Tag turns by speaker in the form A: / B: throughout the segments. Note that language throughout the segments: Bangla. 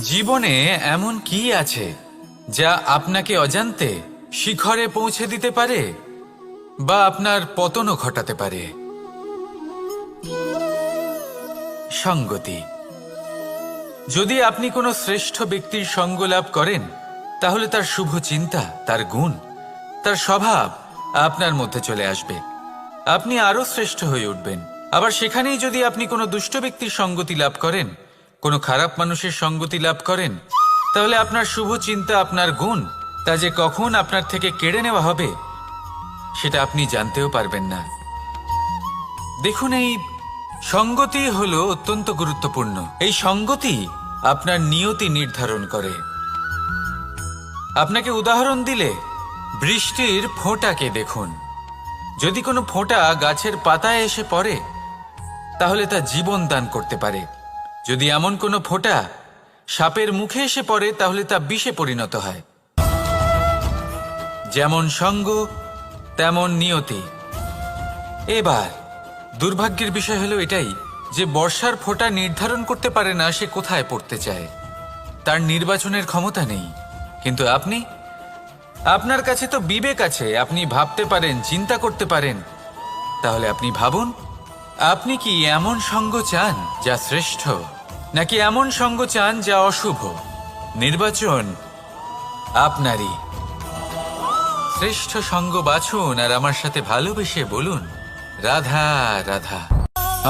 A: জীবনে এমন কি আছে যা আপনাকে অজান্তে শিখরে পৌঁছে দিতে পারে বা আপনার পতনও ঘটাতে পারে? সঙ্গতি। যদি আপনি কোনো শ্রেষ্ঠ ব্যক্তির সঙ্গ লাভ করেন, তাহলে তার শুভ চিন্তা, তার গুণ, তার স্বভাব আপনার মধ্যে চলে আসবে। আপনি আরো শ্রেষ্ঠ হয়ে উঠবেন। আবার সেখানেই যদি আপনি কোনো দুষ্ট ব্যক্তির সঙ্গতি লাভ করেন, কোনো খারাপ মানুষের সঙ্গতি লাভ করেন, তাহলে আপনার শুভ চিন্তা, আপনার গুণ, তা যে কখন আপনার থেকে কেড়ে নেওয়া হবে সেটা আপনি জানতেও পারবেন না। দেখুন, এই সঙ্গতি হলো অত্যন্ত গুরুত্বপূর্ণ। এই সঙ্গতি আপনার নিয়তি নির্ধারণ করে। আপনাকে উদাহরণ দিলে, বৃষ্টির ফোঁটাকে দেখুন। যদি কোনো ফোঁটা গাছের পাতায় এসে পড়ে, তাহলে তা জীবন দান করতে পারে। যদি এমন কোনো ফোঁটা সাপের মুখে এসে পড়ে, তাহলে তা বিষে পরিণত হয়। যেমন সঙ্গ, তেমন নিয়তি। এবার দুর্ভাগ্যের বিষয় হলো এটাই যে বর্ষার ফোঁটা নির্ধারণ করতে পারে না সে কোথায় পড়তে চায়। তার নির্বাচনের ক্ষমতা নেই। কিন্তু আপনার কাছে তো বিবেক আছে, আপনি ভাবতে পারেন, চিন্তা করতে পারেন। তাহলে আপনি ভাবুন, আপনি কি এমন সঙ্গ চান যা শ্রেষ্ঠ, নাকি এমন সঙ্গ চান যা অশুভ? নির্বাচন আপনারই। শ্রেষ্ঠ সঙ্গ বাছুন আর আমার সাথে ভালোবেসে বলুন, রাধা রাধা।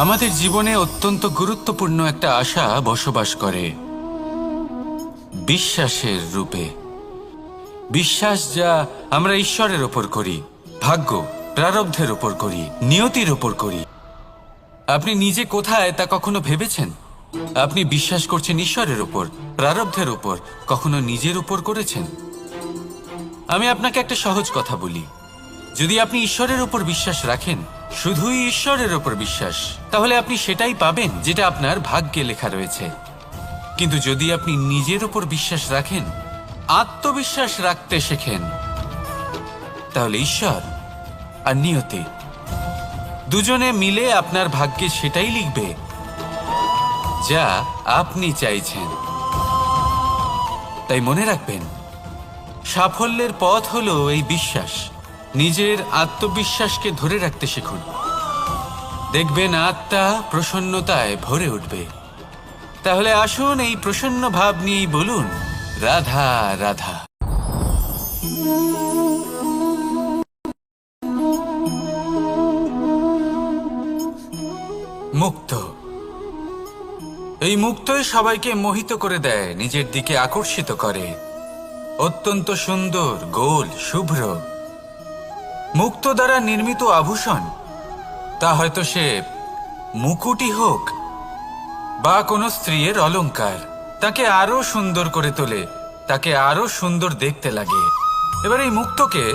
A: আমাদের জীবনে অত্যন্ত গুরুত্বপূর্ণ একটা আশা বসবাস করে, বিশ্বাসের রূপে। বিশ্বাস যা আমরা ঈশ্বরের ওপর করি, ভাগ্য, প্রারব্ধের ওপর করি, নিয়তির ওপর করি। আপনি নিজে কোথায় তা কখনো ভেবেছেন? আপনি বিশ্বাস করছেন ঈশ্বরের ওপর, প্রারব্ধের ওপর, কখনো নিজের উপর করেছেন? আমি আপনাকে একটা সহজ কথা বলি, যদি আপনি ঈশ্বরের উপর বিশ্বাস রাখেন, শুধুই ঈশ্বরের উপর বিশ্বাস, তাহলে আপনি সেটাই পাবেন যেটা আপনার ভাগ্যে লেখা রয়েছে। কিন্তু যদি আপনি নিজের উপর বিশ্বাস রাখেন, আত্মবিশ্বাস রাখতে শেখেন, তাহলে ঈশ্বর আর নিয়তি দুজনে মিলে আপনার ভাগ্যে সেটাই লিখবে যা আপনি চাইছেন। তাই মনে রাখবেন, সাফল্যের পথ হলো এই বিশ্বাস। নিজের আত্মবিশ্বাসকে ধরে রাখতে শিখুন। দেখবেন আত্মা প্রসন্নতায় ভরে উঠবে। তাহলে আসুন এই প্রসন্ন ভাব নিয়েই বলুন, রাধা রাধা। মুক্ত। এই মুক্তই সবাইকে মোহিত করে দেয়, নিজের দিকে আকর্ষিত করে। অত্যন্ত সুন্দর, গোল, শুভ্র। মুক্ত দ্বারা নির্মিত আভূষণ, তা হয়তো সে মুকুটই হোক বা কোনো স্ত্রীর অলংকার, তাকে আরো সুন্দর করে তোলে, তাকে আরো সুন্দর দেখতে লাগে। এবার এই মুক্তকে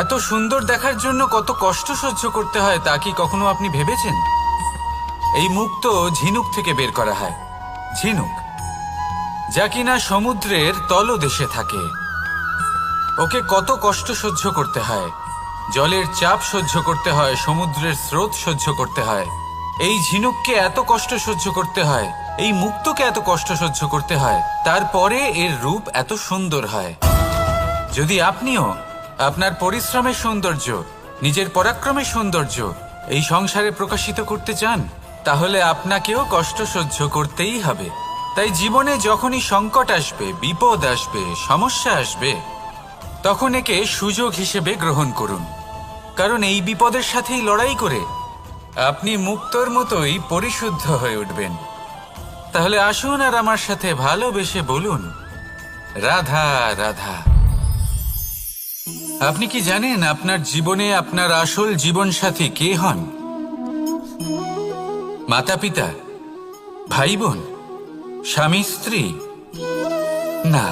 A: এত সুন্দর দেখার জন্য কত কষ্ট সহ্য করতে হয় তা কি কখনো আপনি ভেবেছেন? এই মুক্ত ঝিনুক থেকে বের করা হয়। ঝিনুক যা কিনা সমুদ্রের তলদেশে থাকে। ওকে কত কষ্ট সহ্য করতে হয়, জলের চাপ সহ্য করতে হয়, সমুদ্রের স্রোত সহ্য করতে হয়। এই ঝিনুককে এত কষ্ট সহ্য করতে হয়, এই মুক্তকে এত কষ্ট সহ্য করতে হয়, তারপরে এর রূপ এত সুন্দর হয়। যদি আপনিও আপনার পরিশ্রমের সৌন্দর্য, নিজের পরাক্রমের সৌন্দর্য এই সংসারে প্রকাশিত করতে চান, তাহলে আপনাকেও কষ্ট সহ্য করতেই হবে। তাই জীবনে যখনই সংকট আসবে, বিপদ আসবে, সমস্যা আসবে, তখন একে সুযোগ হিসেবে গ্রহণ করুন। কারণ এই বিপদের সাথেই লড়াই করে আপনি মুক্তর মতোই পরিশুদ্ধ হয়ে উঠবেন। তাহলে আসুন আর আমার সাথে ভালোবেসে বলুন, রাধা রাধা। আপনি কি জানেন আপনার জীবনে আপনার আসল জীবনসাথী কে হন? মাতা পিতা, ভাই বোন, স্বামী স্ত্রী? না,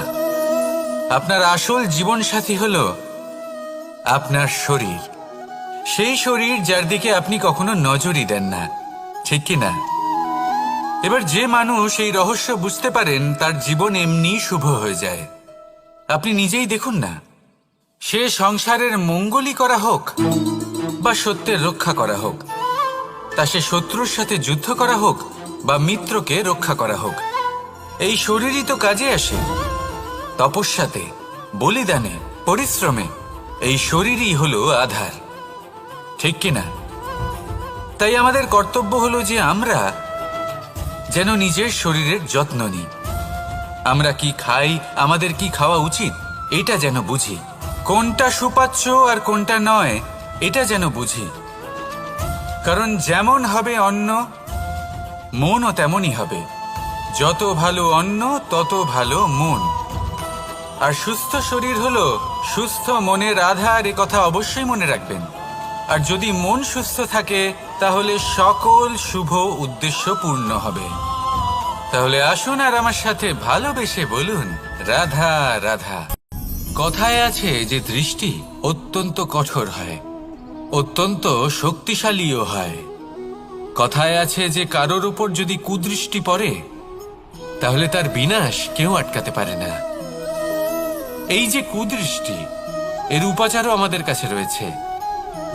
A: আপনার আসল জীবনসাথী হলো আপনার শরীর। সেই শরীর যার দিকে আপনি কখনো নজরই দেন না, ঠিক কি না? এবার যে মানুষ এই রহস্য বুঝতে পারেন, তার জীবন এমনি শুভ হয়ে যায়। আপনি নিজেই দেখুন না, সে সংসারের মঙ্গলই করা হোক বা সত্যের রক্ষা করা হোক, তা সে শত্রুর সাথে যুদ্ধ করা হোক বা মিত্রকে রক্ষা করা হোক, এই শরীরই তো কাজে আসে, তপস্যাতে, বলিদানে, পরিশ্রমে। এই শরীরই হলো আধার, ঠিক কিনা? তাই আমাদের কর্তব্য হলো যে আমরা যেন নিজের শরীরের যত্ন নিই। আমরা কি খাই, আমাদের কি খাওয়া উচিত, এটা যেন বুঝি। কোনটা সুপাচ্য আর কোনটা নয়, এটা যেন বুঝি। কারণ যেমন হবে অন্ন, মনও তেমনই হবে। যত ভালো অন্ন তত ভালো মন। আর সুস্থ শরীর হলো সুস্থ মনের আধার, এ কথা অবশ্যই মনে রাখবেন। আর যদি মন সুস্থ থাকে তাহলে সকল শুভ উদ্দেশ্য পূর্ণ হবে। তাহলে আসুন আর আমার সাথে ভালোবেসে বলুন, রাধা রাধা। কথায় আছে যে দৃষ্টি অত্যন্ত কঠোর হয়, অত্যন্ত শক্তিশালীও হয়। কথায় আছে যে কারোর উপর যদি কুদৃষ্টি পড়ে তাহলে তার বিনাশ কেউ আটকাতে পারে না। এই যে কুদৃষ্টি, এর উপাচারও আমাদের কাছে রয়েছে।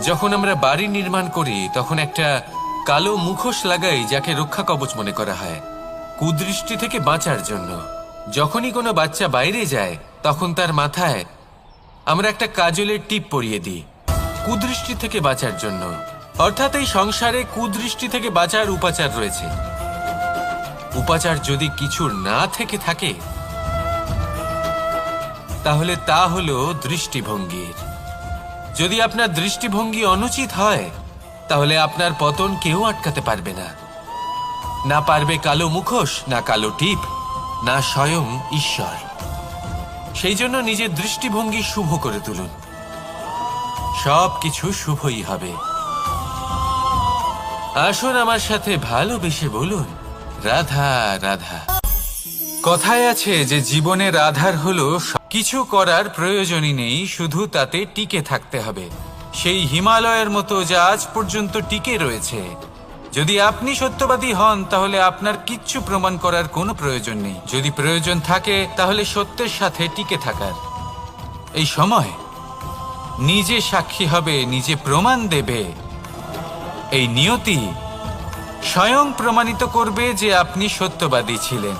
A: যখন আমরা বাড়ি নির্মাণ করি তখন একটা কালো মুখোশ লাগাই, যাকে রক্ষা কবচ মনে করা হয়, কুদৃষ্টি থেকে বাঁচার জন্য। যখনই কোনো বাচ্চা বাইরে যায় তখন তার মাথায় আমরা একটা কাজলের টিপ পরিয়ে দিই, কুদৃষ্টি থেকে বাঁচার জন্য। অর্থাৎ এই সংসারে কুদৃষ্টি থেকে বাঁচার উপাচার রয়েছে। উপাচার যদি কিছু না থেকে থাকে তাহলে তা হলো দৃষ্টিভঙ্গির। যদি আপনার দৃষ্টিভঙ্গি অনুচিত হয় তাহলে আপনার পতন কেউ আটকাতে পারবে না। না পারবে কালো মুখোশ, না কালো টিপ, না স্বয়ং ঈশ্বর। সেই জন্য নিজের দৃষ্টিভঙ্গি শুভ করে তুলুন, সব কিছু শুভই হবে। আসুন আমার সাথে ভালোবেসে বলুন, রাধা রাধা। কথায় আছে যে জীবনের আধার হলো কিছু করার প্রয়োজনই নেই, শুধু তাতে টিকে থাকতে হবে। সেই হিমালয়ের মতো যা আজ পর্যন্ত টিকে রয়েছে। যদি আপনি সত্যবাদী হন তাহলে আপনার কিচ্ছু প্রমাণ করার কোনো প্রয়োজন নেই। যদি প্রয়োজন থাকে তাহলে সত্যের সাথে টিকে থাকার। এই সময় নিজে সাক্ষী হবে, নিজে প্রমাণ দেবে। এই নিয়তি স্বয়ং প্রমাণিত করবে যে আপনি সত্যবাদী ছিলেন,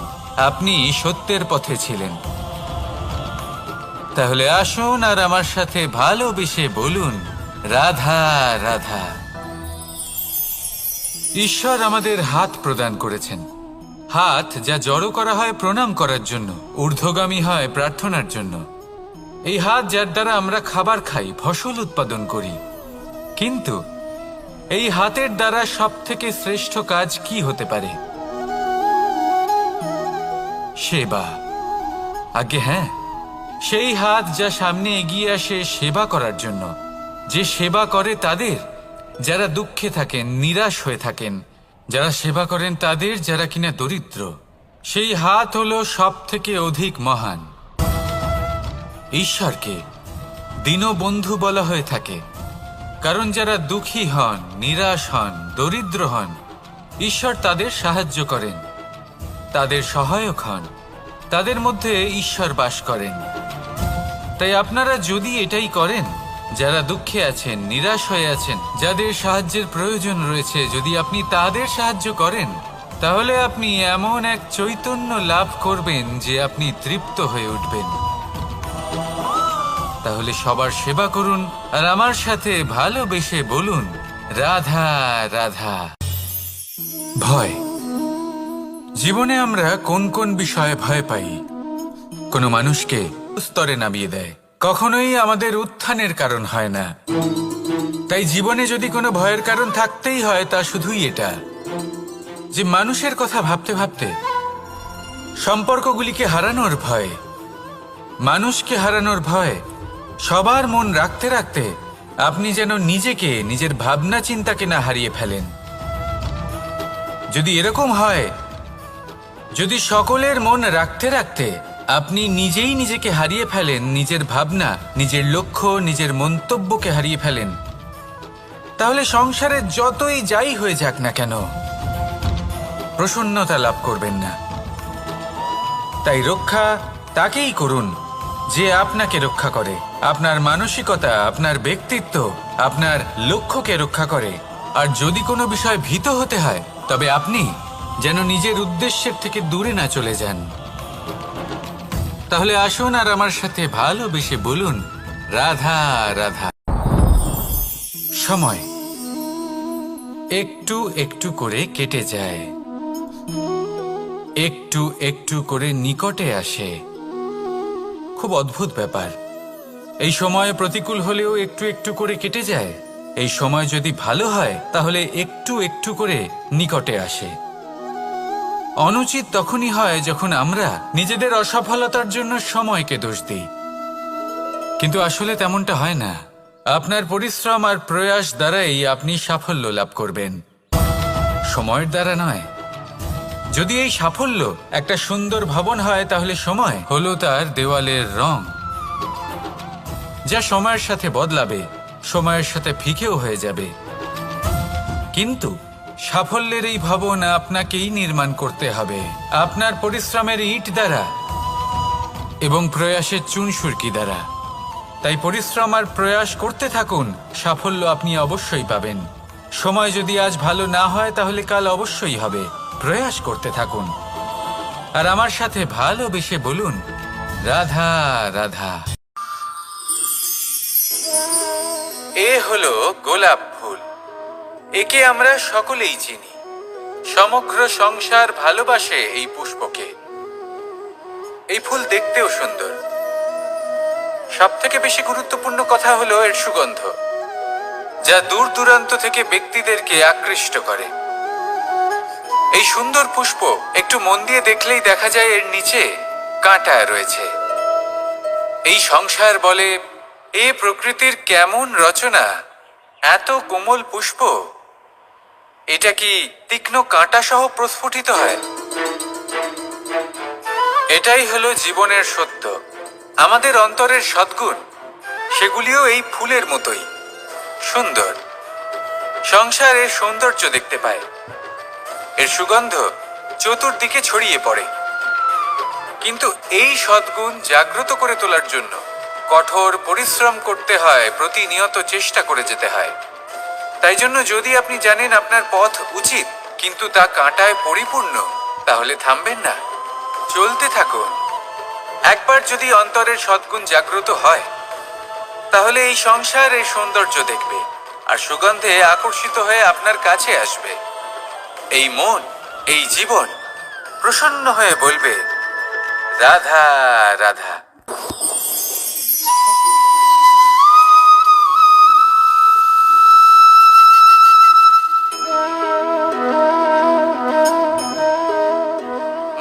A: আপনি সত্যের পথে ছিলেন। তাহলে আসুন আর আমার সাথে ভালোবেসে বলুন, রাধা রাধা। ঈশ্বর আমাদের হাত প্রদান করেছেন। হাত যা জড়ো করা হয় প্রণাম করার জন্য, ঊর্ধ্বগামী হয় প্রার্থনার জন্য। এই হাত যার দ্বারা আমরা খাবার খাই, ফসল উৎপাদন করি। কিন্তু এই হাতের দ্বারা সবথেকে শ্রেষ্ঠ কাজ কি হতে পারে? সেবা। আগে হ্যাঁ, সেই হাত যা সামনে এগিয়ে আসে সেবা করার জন্য, যে সেবা করে তাদের যারা দুঃখে থাকেন, নিরাশ হয়ে থাকেন, যারা সেবা করেন তাদের যারা কিনা দরিদ্র। সেই হাত হলো সব থেকে অধিক মহান। ঈশ্বরকে দীনবন্ধু বলা হয়ে থাকে, কারণ যারা দুঃখী হন, নিরাশ হন, দরিদ্র হন, ঈশ্বর তাদের সাহায্য করেন, তাদের সহায়ক হন, তাদের মধ্যে ঈশ্বর বাস করেন। তাই আপনারা যদি এটাই করেন, যারা দুঃখে আছেন, নিরাশ হয়ে আছেন, যাদের সাহায্যের প্রয়োজন রয়েছে, যদি আপনি তাদের সাহায্য করেন তাহলে আপনি এমন এক চৈতন্য লাভ করবেন যে আপনি তৃপ্ত হয়ে উঠবেন। তাহলে সবার সেবা করুন আর আমার সাথে ভালোবেসে বলুন, রাধা রাধা। ভয়। জীবনে আমরা কোন কোন বিষয়ে ভয় পাই? কোনো মানুষকে স্তরে নামিয়ে দেয়, কখনোই আমাদের উত্থানের কারণ হয় না। তাই জীবনে যদি কোনো ভয়ের কারণ থাকতেই হয় তা শুধুই এটা, যে মানুষের কথা ভাবতে ভাবতে সম্পর্কগুলিকে হারানোর ভয়, মানুষকে হারানোর ভয়, সবার মন রাখতে রাখতে আপনি যেন নিজেকে, নিজের ভাবনা চিন্তাকে না হারিয়ে ফেলেন। যদি এরকম হয়, যদি সকলের মন রাখতে রাখতে আপনি নিজেই নিজেকে হারিয়ে ফেলেন, নিজের ভাবনা, নিজের লক্ষ্য, নিজের মন্তব্যকে হারিয়ে ফেলেন, তাহলে সংসারে যতই যাই হয়ে যাক না কেন প্রসন্নতা লাভ করবেন না। তাই রক্ষা তাকেই করুন যে আপনাকে রক্ষা করে, আপনার মানসিকতা, আপনার ব্যক্তিত্ব, আপনার লক্ষ্যকে রক্ষা করে। আর যদি কোনো বিষয় ভীত হতে হয় তবে আপনি যেন নিজের উদ্দেশ্যের থেকে দূরে না চলে যান। তাহলে আসুন আর আমার সাথে ভালোবেসে বলুন, রাধা রাধা। সময় একটু একটু করে কেটে যায়, একটু একটু করে নিকটে আসে। খুব অদ্ভুত ব্যাপার। এই সময় প্রতিকূল হলেও একটু একটু করে কেটে যায়। এই সময় যদি ভালো হয় তাহলে একটু একটু করে নিকটে আসে। অনুচিত তখনই হয় যখন আমরা নিজেদের অসফলতার জন্য সময়কে দোষ দিই, কিন্তু আসলে তেমনটা হয় না। আপনার পরিশ্রম আর প্রয়াস দ্বারাই আপনি সাফল্য লাভ করবেন, সময়ের দ্বারা নয়। যদি এই সাফল্য একটা সুন্দর ভবন হয়, তাহলে সময় হলো তার দেওয়ালের রং, যা সময়ের সাথে বদলাবে, সময়ের সাথে ফিকেও হয়ে যাবে। কিন্তু সাফল্যের এই ভবন আপনাকেই নির্মাণ করতে হবে, আপনার পরিশ্রমের ইট দ্বারা এবং প্রয়াসের চুনসুরকি দ্বারা। তাই পরিশ্রম আর প্রয়াস করতে থাকুন, সাফল্য আপনি অবশ্যই পাবেন। সময় যদি আজ ভালো না হয় তাহলে কাল অবশ্যই হবে। প্রয়াস করতে থাকুন আর আমার সাথে ভালোবেসে বলুন, রাধা রাধা। এ হলো গোলাপ ফুল। একে আমরা সকলেই চিনি। সমগ্র সংসার ভালোবাসে এই পুষ্পকে। এই ফুল দেখতেও সুন্দর। সবথেকে বেশি গুরুত্বপূর্ণ কথা হলো এর সুগন্ধ, যা দূর দূরান্ত থেকে ব্যক্তিদেরকে আকৃষ্ট করে। এই সুন্দর পুষ্প একটু মন দিয়ে দেখলেই দেখা যায় এর নিচে কাঁটা রয়েছে। এই সংসার বলে, এ প্রকৃতির কেমন রচনা, এত কোমল পুষ্প, এটা কি তীক্ষ্ণ কাঁটা সহ প্রস্ফুটিত হয়? এটাই হলো জীবনের সত্য। আমাদের অন্তরের সদ্গুণ, সেগুলিও এই ফুলের মতোই সুন্দর। সংসারের সৌন্দর্য দেখতে পায়, এর সুগন্ধ চতুর্দিকে ছড়িয়ে পড়ে। কিন্তু এই সদ্গুণ জাগ্রত করে তোলার জন্য কঠোর পরিশ্রম করতে হয়, প্রতিনিয়ত চেষ্টা করে যেতে হয়। তাই জন্য যদি আপনি জানেন আপনার পথ উচিত কিন্তু তা কাঁটায় পরিপূর্ণ, তাহলে থামবেন না, চলতে থাকুন। একবার যদি অন্তরের সদ্গুণ জাগ্রত হয়, তাহলে এই সংসারের সৌন্দর্য দেখবে আর সুগন্ধে আকর্ষিত হয়ে আপনার কাছে আসবে। এই মন, এই জীবন প্রসন্ন হয়ে বলবে, রাধা রাধা।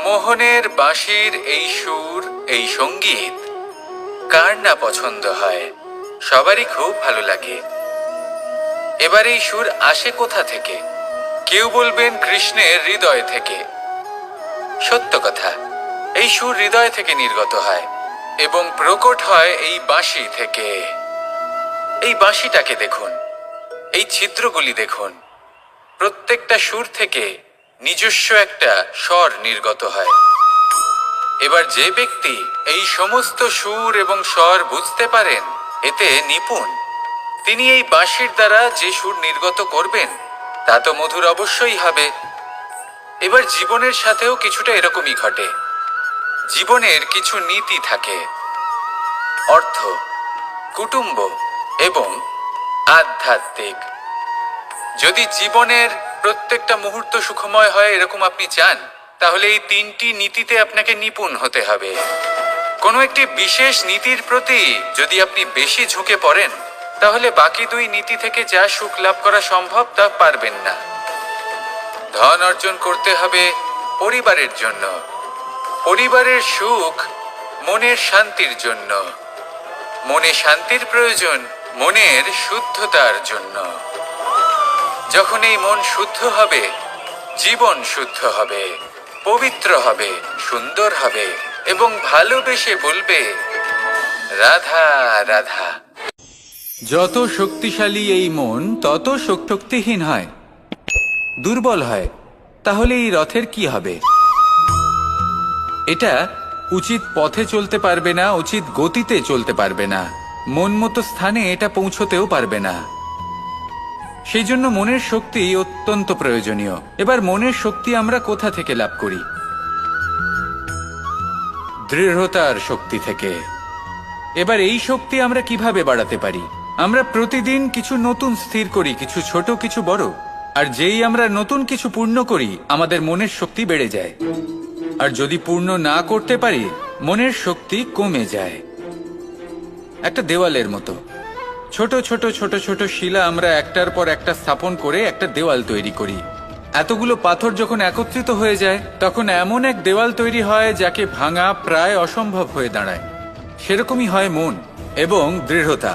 A: মোহনের বাঁশির এই সুর, এই সঙ্গীত কার না পছন্দ হয়? সবারই খুব ভালো লাগে। এবার এই সুর আসে কোথা থেকে? কেউ বলবেন কৃষ্ণের হৃদয় থেকে। সত্য কথা, এই সুর হৃদয় থেকে নির্গত হয় এবং প্রকট হয় এই বাঁশি থেকে। এই বাঁশিটাকে দেখুন, এই ছিদ্রগুলি দেখুন। প্রত্যেকটা সুর থেকে নিজস্ব একটা স্বর নির্গত হয়। এবার যে ব্যক্তি এই সমস্ত সুর এবং স্বর বুঝতে পারেন, এতে নিপুণ, তিনি এই বাঁশির দ্বারা যে সুর নির্গত করবেন তা তো মধুর অবশ্যই হবে। এবার জীবনের সাথেও কিছুটা এরকমই ঘটে। জীবনের কিছু নীতি থাকে, অর্থ, কুটুম্ব এবং আধ্যাত্মিক। যদি জীবনের প্রত্যেকটা মুহূর্ত সুখময় হয় এরকম আপনি চান, তাহলে এই তিনটি নীতিতে আপনাকে নিপুণ হতে হবে। কোনো একটি বিশেষ নীতির প্রতি যদি আপনি বেশি ঝুঁকে পড়েন, তাহলে বাকি দুই নীতি থেকে যা সুখ লাভ করা সম্ভব তা পারবেন না। ধন অর্জন করতে হবে পরিবারের জন্য, পরিবারের সুখ মনের শান্তির জন্য, মনে শান্তির প্রয়োজন মনের শুদ্ধতার জন্য। যখন এই মন শুদ্ধ হবে, জীবন শুদ্ধ হবে, পবিত্র হবে, সুন্দর হবে এবং ভালোবেসে বলবে, রাধা রাধা। যত শক্তিশালী এই মন, তত শক্তিহীন হয়, দুর্বল হয়। তাহলে এই রথের কি হবে? এটা উচিত পথে চলতে পারবে না, উচিত গতিতে চলতে পারবে না, মন মতো স্থানে এটা পৌঁছতেও পারবে না। সেই জন্য মনের শক্তি অত্যন্ত প্রয়োজনীয়। এবার মনের শক্তি আমরা কোথা থেকে লাভ করি? দৃঢ়তার শক্তি থেকে। এবার এই শক্তি আমরা কিভাবে বাড়াতে পারি? আমরা প্রতিদিন কিছু নতুন স্থির করি, কিছু ছোট কিছু বড়। আর যেই আমরা নতুন কিছু পূর্ণ করি, আমাদের মনের শক্তি বেড়ে যায়। আর যদি পূর্ণ না করতে পারি, মনের শক্তি কমে যায়। একটা দেওয়ালের মতো ছোট ছোট ছোট ছোট শিলা আমরা একটার পর একটা স্থাপন করে একটা দেওয়াল তৈরি করি। এতগুলো পাথর যখন একত্রিত হয়ে যায়, তখন এমন এক দেওয়াল তৈরি হয় যাকে ভাঙা প্রায় অসম্ভব হয়ে দাঁড়ায়। সেরকমই হয় মন এবং দৃঢ়তা।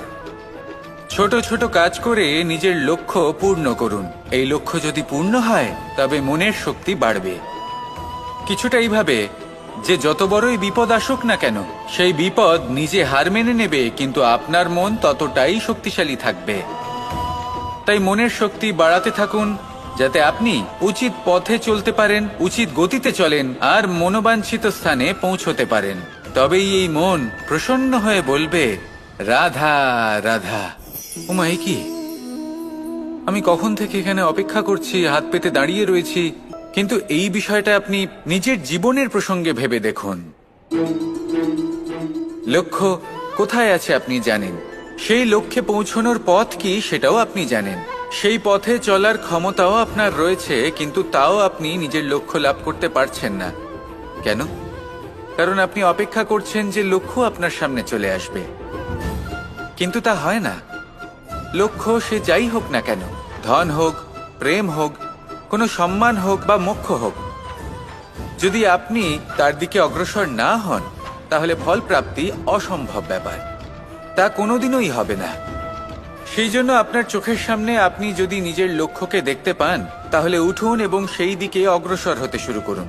A: ছোট ছোট কাজ করে নিজের লক্ষ্য পূর্ণ করুন। এই লক্ষ্য যদি পূর্ণ হয়, তবে মনের শক্তি বাড়বে। কিছুটা এইভাবে যে যত বড়ই বিপদ আসুক না কেন, সেই বিপদ নিজে হার মেনে নেবে, কিন্তু আপনার মন ততটাই শক্তিশালী থাকবে। তাই মনের শক্তি বাড়াতে থাকুন, যাতে আপনি উচিত পথে চলতে পারেন, উচিত গতিতে চলেন আর মনোবাঞ্ছিত স্থানে পৌঁছতে পারেন। তবেই এই মন প্রসন্ন হয়ে বলবে, রাধা রাধা। ওমাই কি, আমি কখন থেকে এখানে অপেক্ষা করছি, হাত পেতে দাঁড়িয়ে রয়েছি। কিন্তু এই বিষয়টা আপনি নিজের জীবনের প্রসঙ্গে ভেবে দেখুন। লক্ষ্য কোথায় আছে আপনি জানেন, সেই লক্ষ্যে পৌঁছানোর পথ কি সেটাও আপনি জানেন, সেই পথে চলার ক্ষমতাও আপনার রয়েছে, কিন্তু তাও আপনি নিজের লক্ষ্য লাভ করতে পারছেন না। কেন? কারণ আপনি অপেক্ষা করছেন যে লক্ষ্য আপনার সামনে চলে আসবে, কিন্তু তা হয় না। লক্ষ্য সে যাই হোক না কেন, ধন হোক, প্রেম হোক, কোনো সম্মান হোক বা মোক্ষ হোক, যদি আপনি তার দিকে অগ্রসর না হন, তাহলে ফল প্রাপ্তি অসম্ভব ব্যাপার। তা কোনোদিনই হবে না। সেই জন্য আপনার চোখের সামনে আপনি যদি নিজের লক্ষ্যকে দেখতে পান, তাহলে উঠুন এবং সেই দিকে অগ্রসর হতে শুরু করুন।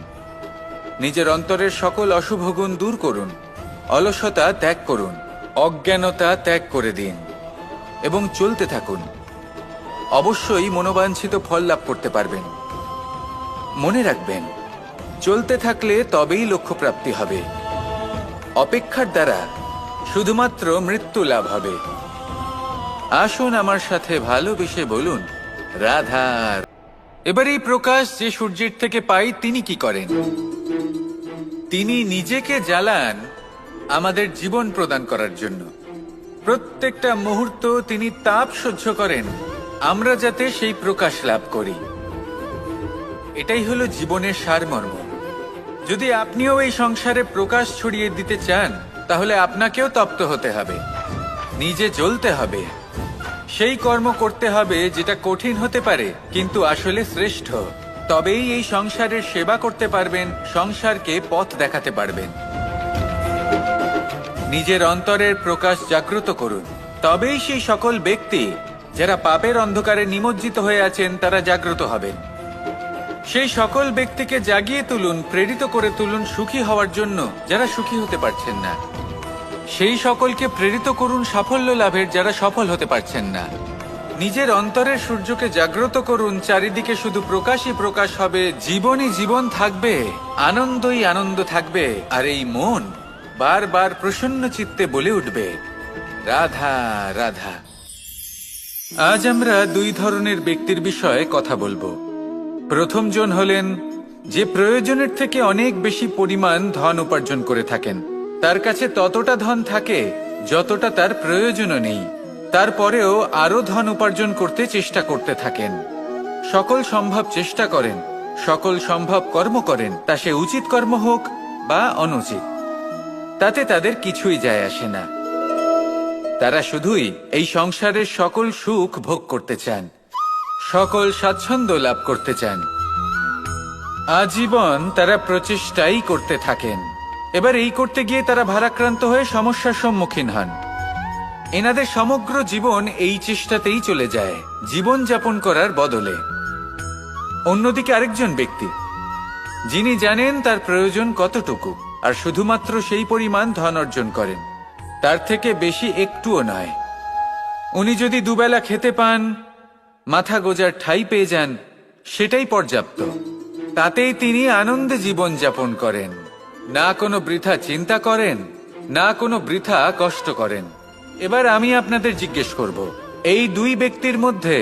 A: নিজের অন্তরের সকল অশুভ গুণ দূর করুন, অলসতা ত্যাগ করুন, অজ্ঞানতা ত্যাগ করে দিন এবং চলতে থাকুন। অবশ্যই মনোবাঞ্ছিত ফল লাভ করতে পারবেন। মনে রাখবেন, চলতে থাকলে তবেই লক্ষ্য প্রাপ্তি হবে। অপেক্ষার দ্বারা শুধুমাত্র মৃত্যু লাভ হবে। আসুন আমার সাথে ভালোবেসে বলুন, রাধা। এবার এই প্রকাশ যে সূর্যের থেকে পাই, তিনি কি করেন? তিনি নিজেকে জ্বালান আমাদের জীবন প্রদান করার জন্য। প্রত্যেকটা মুহূর্ত তিনি তাপ সহ্য করেন, আমরা যাতে সেই প্রকাশ লাভ করি। এটাই হলো জীবনের সারমর্ম। যদি আপনিও এই সংসারে প্রকাশ ছড়িয়ে দিতে চান, তাহলে আপনাকেও তপ্ত হতে হবে, নিজে জ্বলতে হবে, সেই কর্ম করতে হবে যেটা কঠিন হতে পারে কিন্তু আসলে শ্রেষ্ঠ। তবেই এই সংসারের সেবা করতে পারবেন, সংসারকে পথ দেখাতে পারবেন। নিজের অন্তরের প্রকাশ জাগ্রত করুন, তবেই সেই সকল ব্যক্তি যারা পাপের অন্ধকারে নিমজ্জিত হয়ে আছেন, তারা জাগ্রত হবেন। সেই সকল ব্যক্তিকে জাগিয়ে তুলুন, প্রেরিত করে তুলুন সুখী হওয়ার জন্য যারা সুখী হতে পারছেন না। সেই সকলকে প্রেরিত করুন সাফল্য লাভের যারা সফল হতে পারছেন না। নিজের অন্তরের সূর্যকে জাগ্রত করুন, চারিদিকে শুধু প্রকাশই প্রকাশ হবে, জীবনই জীবন থাকবে, আনন্দই আনন্দ থাকবে। আর এই মন বারবার প্রসন্ন চিত্তে বলে উঠবে, রাধা রাধা। আজ আমরা দুই ধরনের ব্যক্তির বিষয়ে কথা বলবো। প্রথম জন হলেন যে প্রয়োজনের থেকে অনেক বেশি পরিমাণ ধন উপার্জন করে থাকেন। তার কাছে ততটা ধন থাকে যতটা তার প্রয়োজনও নেই, তারপরেও আরো ধন উপার্জন করতে চেষ্টা করতে থাকেন। সকল সম্ভব চেষ্টা করেন, সকল সম্ভব কর্ম করেন, তা সে উচিত কর্ম হোক বা অনুচিত, তাতে তাদের কিছুই যায় আসে না। তারা শুধুই এই সংসারের সকল সুখ ভোগ করতে চান, সকল স্বাচ্ছন্দ্য লাভ করতে চান। আজীবন তারা প্রচেষ্টাই করতে থাকেন। এবার এই করতে গিয়ে তারা ভারাক্রান্ত হয়ে সমস্যার সম্মুখীন হন। এনাদের সমগ্র জীবন এই চেষ্টাতেই চলে যায়, জীবন যাপন করার বদলে। অন্যদিকে আরেকজন ব্যক্তি যিনি জানেন তার প্রয়োজন কতটুকু, আর শুধুমাত্র সেই পরিমাণ ধন অর্জন করেন, তার থেকে বেশি একটুও নয়। উনি যদি দুবেলা খেতে পান, মাথা গোজার ঠাঁই পেয়ে যান, সেটাই পর্যাপ্ত। তাতেই তিনি আনন্দে জীবন যাপন করেন, না কোনো বৃথা চিন্তা করেন, না কোনো বৃথা কষ্ট করেন। এবার আমি আপনাদের জিজ্ঞেস করব, এই দুই ব্যক্তির মধ্যে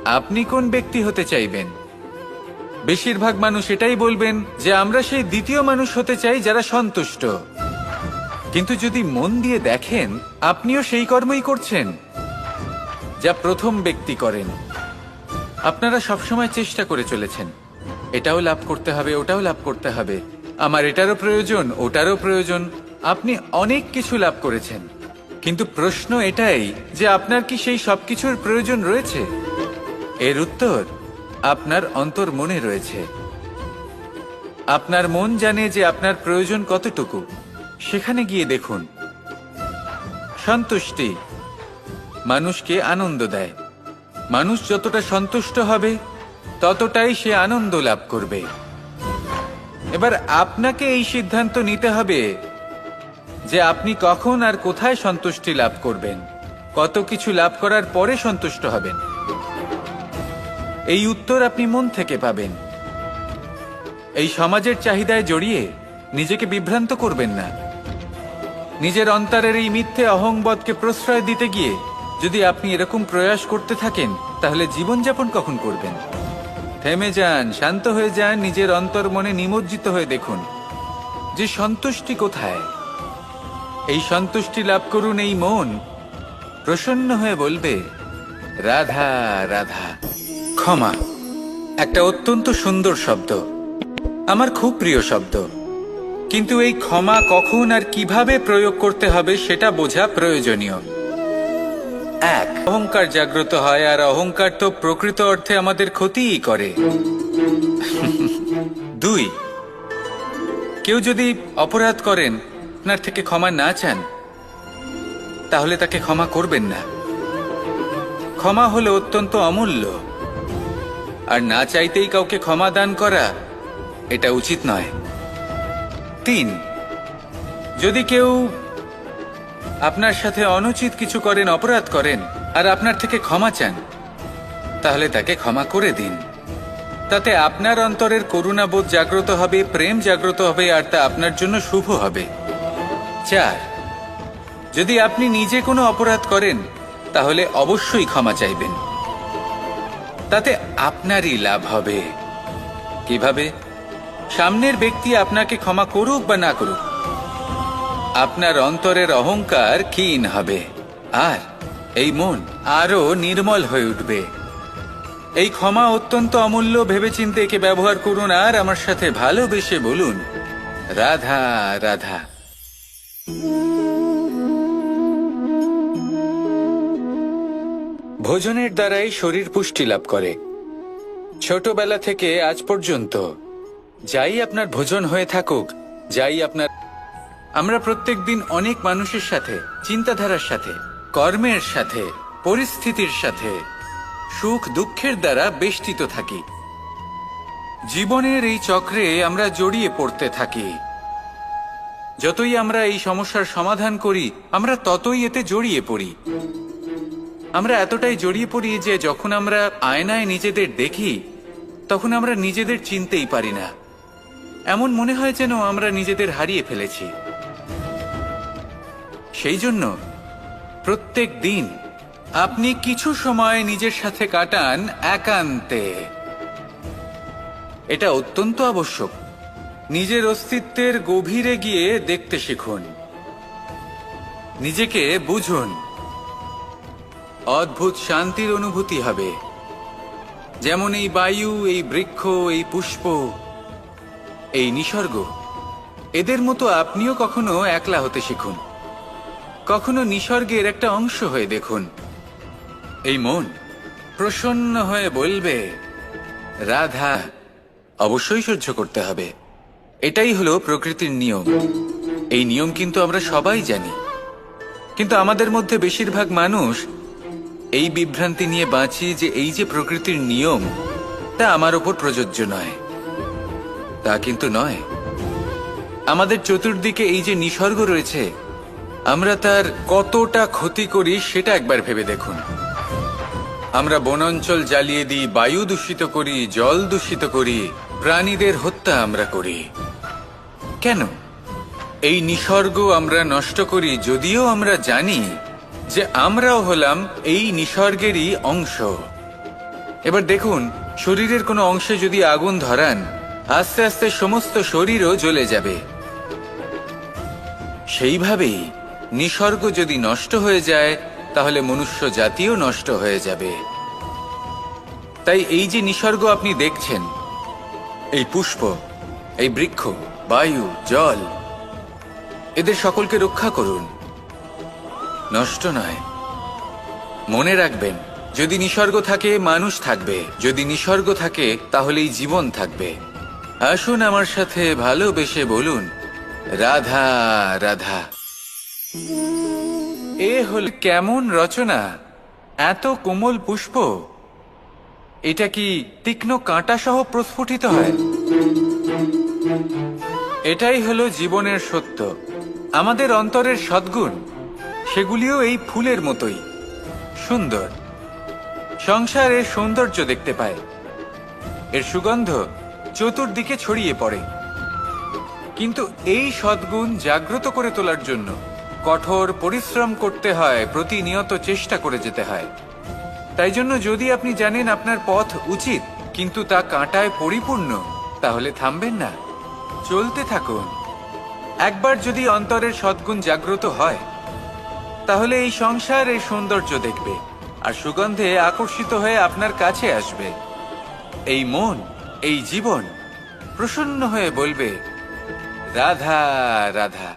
A: আপনি কোন ব্যক্তি হতে চাইবেন? বেশিরভাগ মানুষ এটাই বলবেন যে আমরা সেই দ্বিতীয় মানুষ হতে চাই যারা সন্তুষ্ট। কিন্তু যদি মন দিয়ে দেখেন, আপনিও সেই কর্মই করছেন যা প্রথম ব্যক্তি করেন। আপনারা সবসময় চেষ্টা করে চলেছেন, এটাও লাভ করতে হবে, ওটাও লাভ করতে হবে, আমার এটারও প্রয়োজন, ওটারও প্রয়োজন। আপনি অনেক কিছু লাভ করেছেন, কিন্তু প্রশ্ন এটাই যে আপনার কি সেই সবকিছুর প্রয়োজন রয়েছে? এর উত্তর আপনার অন্তর্মনে রয়েছে। আপনার মন জানে যে আপনার প্রয়োজন কতটুকু। সেখানে গিয়ে দেখুন। সন্তুষ্টি মানুষকে আনন্দ দেয়। মানুষ যতটা সন্তুষ্ট হবে ততটাই সে আনন্দ লাভ করবে। এবার আপনাকে এই সিদ্ধান্ত নিতে হবে যে আপনি কখন আর কোথায় সন্তুষ্টি লাভ করবেন, কত কিছু লাভ করার পরে সন্তুষ্ট হবেন। এই উত্তর আপনি মন থেকে পাবেন। এই সমাজের চাহিদায় জড়িয়ে নিজেকে বিভ্রান্ত করবেন না। নিজের অন্তরের এই মিথ্যে অহংবোধকে প্রশ্রয় দিতে গিয়ে যদি আপনি এরকম প্রয়াস করতে থাকেন, তাহলে জীবনযাপন কখন করবেন? থেমে যান, শান্ত হয়ে যান, নিজের অন্তর্মনে নিমজ্জিত হয়ে দেখুন যে সন্তুষ্টি কোথায়। এই সন্তুষ্টি লাভ করুন। এই মন প্রসন্ন হয়ে বলবে, রাধা রাধা। ক্ষমা একটা অত্যন্ত সুন্দর শব্দ, আমার খুব প্রিয় শব্দ। কিন্তু এই ক্ষমা কখন আর কিভাবে প্রয়োগ করতে হবে সেটা বোঝা প্রয়োজনীয়। এক, অহংকার জাগ্রত হয়, আর অহংকার তো প্রকৃত অর্থে আমাদের ক্ষতিই করে। দুই, কেউ যদি অপরাধ করেন, আপনার থেকে ক্ষমা না চান, তাহলে তাকে ক্ষমা করবেন না। ক্ষমা হলো অত্যন্ত অমূল্য, আর না চাইতেই কাউকে ক্ষমা দান করা এটা উচিত নয়। তিন, যদি কেউ আপনার সাথে অনুচিত কিছু করেন, অপরাধ করেন, আর আপনার থেকে ক্ষমা চান, তাহলে তাকে ক্ষমা করে দিন। তাতে আপনার অন্তরের করুণাবোধ জাগ্রত হবে, প্রেম জাগ্রত হবে, আর তা আপনার জন্য শুভ হবে। চার, যদি আপনি নিজে কোনো অপরাধ করেন, তাহলে অবশ্যই ক্ষমা চাইবেন। তাতে আপনারই লাভ হবে। কিভাবে? সামনের ব্যক্তি আপনাকে ক্ষমা করুক বা না করুক, আপনার অন্তরের অহংকার ক্ষীণ হবে, আর এই মন আরো নির্মল হয়ে উঠবে। এই ক্ষমা অত্যন্ত অমূল্য। ভেবেচিন্তে একে ব্যবহার করুন, আর আমার সাথে ভালোবেসে বলুন, রাধা রাধা। ভোজনের দ্বারাই শরীর পুষ্টি লাভ করে। ছোটবেলা থেকে আজ পর্যন্ত যাই আপনার ভোজন হয়ে থাকুক, যাই আপনার, আমরা প্রত্যেক দিন অনেক মানুষের সাথে, চিন্তাধারার সাথে, কর্মের সাথে, পরিস্থিতির সাথে, সুখ দুঃখের দ্বারা বেষ্টিত থাকি। জীবনের এই চক্রে আমরা জড়িয়ে পড়তে থাকি। যতই আমরা এই সমস্যার সমাধান করি, আমরা ততই এতে জড়িয়ে পড়ি। আমরা এতটাই জড়িয়ে পড়ি যে যখন আমরা আয়নায় নিজেদের দেখি, তখন আমরা নিজেদের চিনতেই পারি না। এমন মনে হয় যেন আমরা নিজেদের হারিয়ে ফেলেছি। সেই জন্য প্রত্যেক দিন আপনি কিছু সময় নিজের সাথে কাটান একান্তে। এটা অত্যন্ত আবশ্যক। নিজের অস্তিত্বের গভীরে গিয়ে দেখতে শিখুন, নিজেকে বুঝুন। অদ্ভুত শান্তির অনুভূতি হবে। যেমন এই বায়ু, এই বৃক্ষ, এই পুষ্প, এই নিসর্গ, এদের মতো আপনিও কখনো একলা হতে শিখুন। কখনো নিসর্গের একটা অংশ হয়ে দেখুন। এই মন প্রসন্ন হয়ে বলবে, রাধা। অবশ্যই সহ্য করতে হবে। এটাই হলো প্রকৃতির নিয়ম। এই নিয়ম কিন্তু আমরা সবাই জানি, কিন্তু আমাদের মধ্যে বেশিরভাগ মানুষ এই বিভ্রান্তি নিয়ে বাঁচি যে এই যে প্রকৃতির নিয়ম, তা আমার ওপর প্রযোজ্য নয়। তা কিন্তু নয়। আমাদের চতুর্দিকে এই যে নিসর্গ রয়েছে, আমরা তার কতটা ক্ষতি করি সেটা একবার ভেবে দেখুন। আমরা বনাঞ্চল জ্বালিয়ে দিই, বায়ু দূষিত করি, জল দূষিত করি, প্রাণীদের হত্যা আমরা করি। কেন? এই নিসর্গ আমরা নষ্ট করি, যদিও আমরা জানি যে আমরাও হলাম এই নিসর্গেরই অংশ। এবার দেখুন, শরীরের কোনো অংশে যদি আগুন ধরান, আস্তে আস্তে সমস্ত শরীরও জ্বলে যাবে। সেইভাবেই নিসর্গ যদি নষ্ট হয়ে যায়, তাহলে মনুষ্য জাতিও নষ্ট হয়ে যাবে। তাই এই যে নিসর্গ আপনি দেখছেন, এই পুষ্প, এই বৃক্ষ, বায়ু, জল, এদের সকলকে রক্ষা করুন, নষ্ট নয়। মনে রাখবেন, যদি নিসর্গ থাকে মানুষ থাকবে, যদি নিসর্গ থাকে তাহলেই জীবন থাকবে। আসুন আমার সাথে ভালোবেসে বলুন, রাধা রাধা। এ হল কেমন রচনা! এত কোমল পুষ্প, এটা কি তীক্ষ্ণ কাঁটা সহ প্রস্ফুটিত হয়? এটাই হলো জীবনের সত্য। আমাদের অন্তরের সদ্গুণ, সেগুলিও এই ফুলের মতোই সুন্দর। সংসারের সৌন্দর্য দেখতে পায়, এর সুগন্ধ চতুর্দিকে ছড়িয়ে পড়ে। কিন্তু এই সদ্গুণ জাগ্রত করে তোলার জন্য কঠোর পরিশ্রম করতে হয়, প্রতিনিয়ত চেষ্টা করে যেতে হয়। তাই জন্য যদি আপনি জানেন আপনার পথ উচিত, কিন্তু তা কাঁটায় পরিপূর্ণ, তাহলে থামবেন না, চলতে থাকুন। একবার যদি অন্তরের সদ্গুণ জাগ্রত হয়, তাহলে এই সংসার এই সৌন্দর্য দেখবে আর সুগন্ধে আকর্ষিত হয়ে আপনার কাছে আসবে। এই মন, এই জীবন প্রসন্ন হয়ে বলবে, রাধা রাধা।